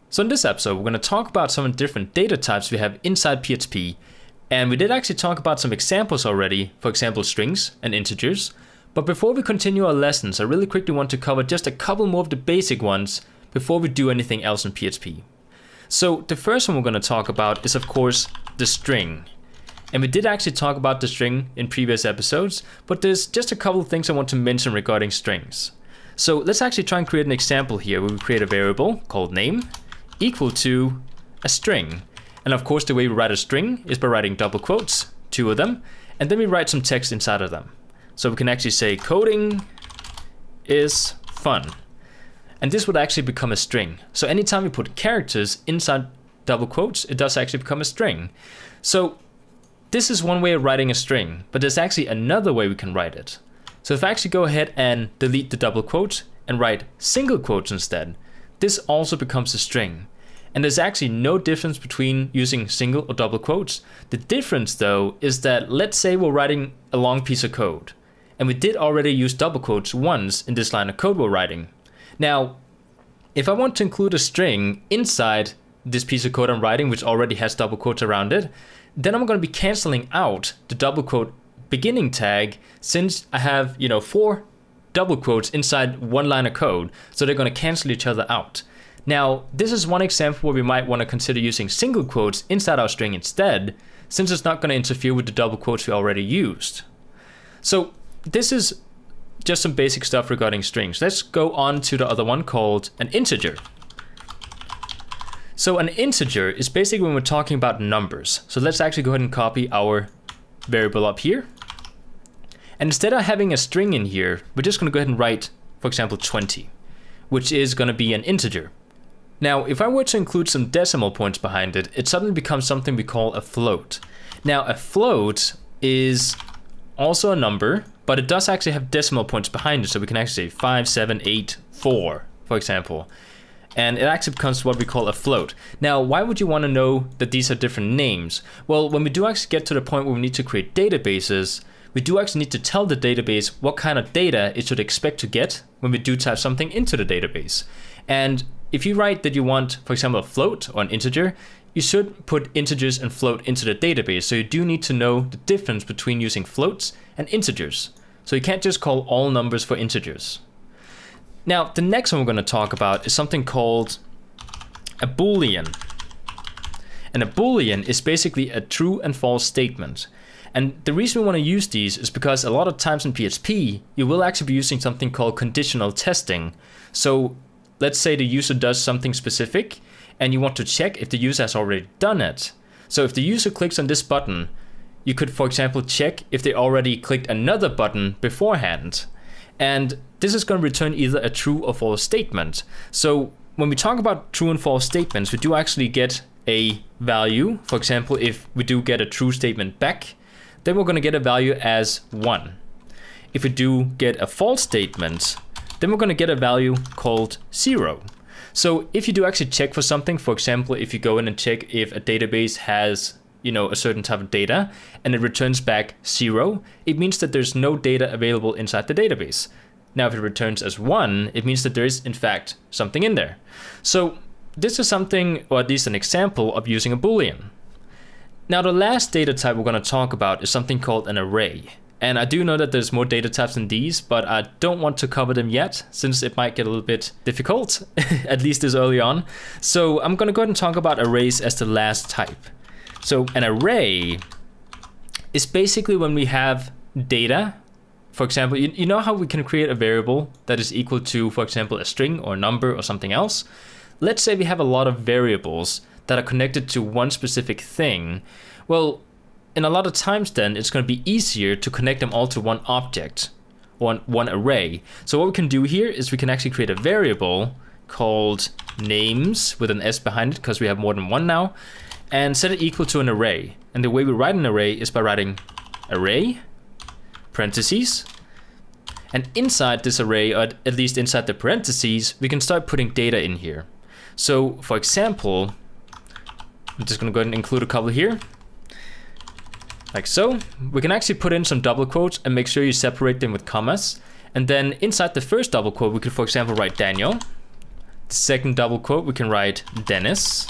So in this episode, we're going to talk about some of the different data types we have inside PHP. And we did actually talk about some examples already, for example, strings and integers. But before we continue our lessons, I really quickly want to cover just a couple more of the basic ones before we do anything else in PHP. So the first one we're going to talk about is, of course, the string. And we did actually talk about the string in previous episodes, but there's just a couple of things I want to mention regarding strings. So let's actually try and create an example here where we create a variable called name equal to a string. And of course, the way we write a string is by writing double quotes, 2 of them, and then we write some text inside of them. So we can actually say coding is fun. And this would actually become a string. So anytime we put characters inside double quotes, it does actually become a string. So this is one way of writing a string, but there's actually another way we can write it. So if I actually go ahead and delete the double quotes and write single quotes instead, this also becomes a string. And there's actually no difference between using single or double quotes. The difference though is that, let's say we're writing a long piece of code, and we did already use double quotes once in this line of code we're writing. Now, if I want to include a string inside this piece of code I'm writing, which already has double quotes around it, then I'm going to be canceling out the double quote beginning tag, since I have 4 double quotes inside one line of code, so they're going to cancel each other out. Now, this is one example where we might want to consider using single quotes inside our string instead, since it's not going to interfere with the double quotes we already used. So this is just some basic stuff regarding strings. Let's go on to the other one called an integer. So an integer is basically when we're talking about numbers. So let's actually go ahead and copy our variable up here. And instead of having a string in here, we're just going to go ahead and write, for example, 20, which is going to be an integer. Now, if I were to include some decimal points behind it, it suddenly becomes something we call a float. Now, a float is also a number, but it does actually have decimal points behind it. So we can actually say 5, 7, 8, 4, for example. And it actually becomes what we call a float. Now, why would you want to know that these are different names? Well, when we do actually get to the point where we need to create databases, we do actually need to tell the database what kind of data it should expect to get when we do type something into the database. And if you write that you want, for example, a float or an integer, you should put integers and float into the database. So you do need to know the difference between using floats and integers. So you can't just call all numbers for integers. Now, the next one we're going to talk about is something called a Boolean. And a Boolean is basically a true and false statement. And the reason we want to use these is because a lot of times in PHP, you will actually be using something called conditional testing. So let's say the user does something specific and you want to check if the user has already done it. So if the user clicks on this button, you could, for example, check if they already clicked another button beforehand. And this is going to return either a true or false statement. So when we talk about true and false statements, we do actually get a value. For example, if we do get a true statement back, then we're going to get a value as 1. If we do get a false statement, then we're going to get a value called 0. So if you do actually check for something, for example, if you go in and check if a database has a certain type of data and it returns back 0, it means that there's no data available inside the database. Now, if it returns as 1, it means that there is in fact something in there. So this is something, or at least an example of using a Boolean. Now, the last data type we're going to talk about is something called an array. And I do know that there's more data types than these, but I don't want to cover them yet, since it might get a little bit difficult, at least this early on. So I'm going to go ahead and talk about arrays as the last type. So an array is basically when we have data. For example, you know how we can create a variable that is equal to, for example, a string or a number or something else? Let's say we have a lot of variables that are connected to one specific thing. Well, in a lot of times then, it's going to be easier to connect them all to one object, one array. So what we can do here is we can actually create a variable called names with an S behind it, because we have more than one now, and set it equal to an array. And the way we write an array is by writing array, parentheses, and inside this array, or at least inside the parentheses, we can start putting data in here. So for example, I'm just going to go ahead and include a couple here. Like so. We can actually put in some double quotes and make sure you separate them with commas. And then inside the first double quote, we could, for example, write Daniel. second double quote, we can write Dennis.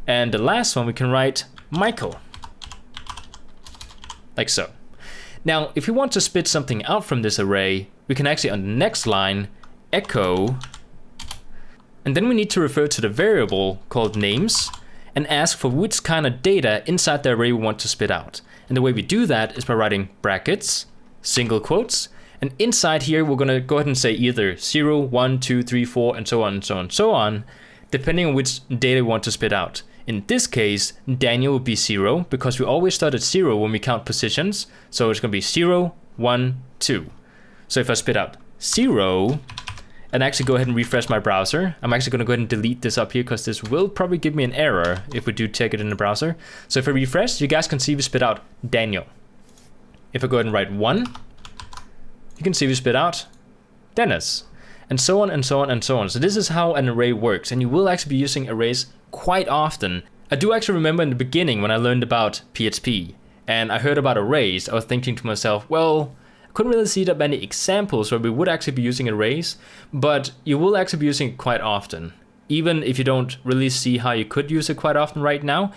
And the last one, we can write Michael. Like so. Now, if we want to spit something out from this array, we can actually, on the next line, echo, and then we need to refer to the variable called names and ask for which kind of data inside the array we want to spit out. And the way we do that is by writing brackets, single quotes, and inside here we're gonna go ahead and say either 0, 1, 2, 3, 4, and so on and so on and so on, depending on which data we want to spit out. In this case, Daniel will be 0 because we always start at 0 when we count positions. So it's gonna be 0, 1, 2. So if I spit out 0, and actually go ahead and refresh my browser, I'm actually gonna go ahead and delete this up here because this will probably give me an error if we do check it in the browser. So if I refresh, you guys can see we spit out Daniel. If I go ahead and write 1, you can see we spit out Dennis. And so on and so on and so on. So this is how an array works, and you will actually be using arrays quite often. I do actually remember in the beginning when I learned about PHP and I heard about arrays, I was thinking to myself, well, I couldn't really see that many examples where we would actually be using arrays, but you will actually be using it quite often. Even if you don't really see how you could use it quite often right now,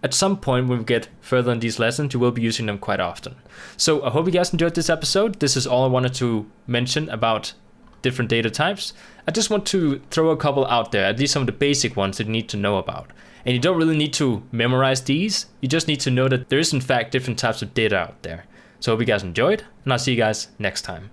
at some point when we get further in these lessons, you will be using them quite often. So I hope you guys enjoyed this episode. This is all I wanted to mention about different data types. I just want to throw a couple out there, at least some of the basic ones that you need to know about. And you don't really need to memorize these, you just need to know that there is in fact different types of data out there. So I hope you guys enjoyed, and I'll see you guys next time.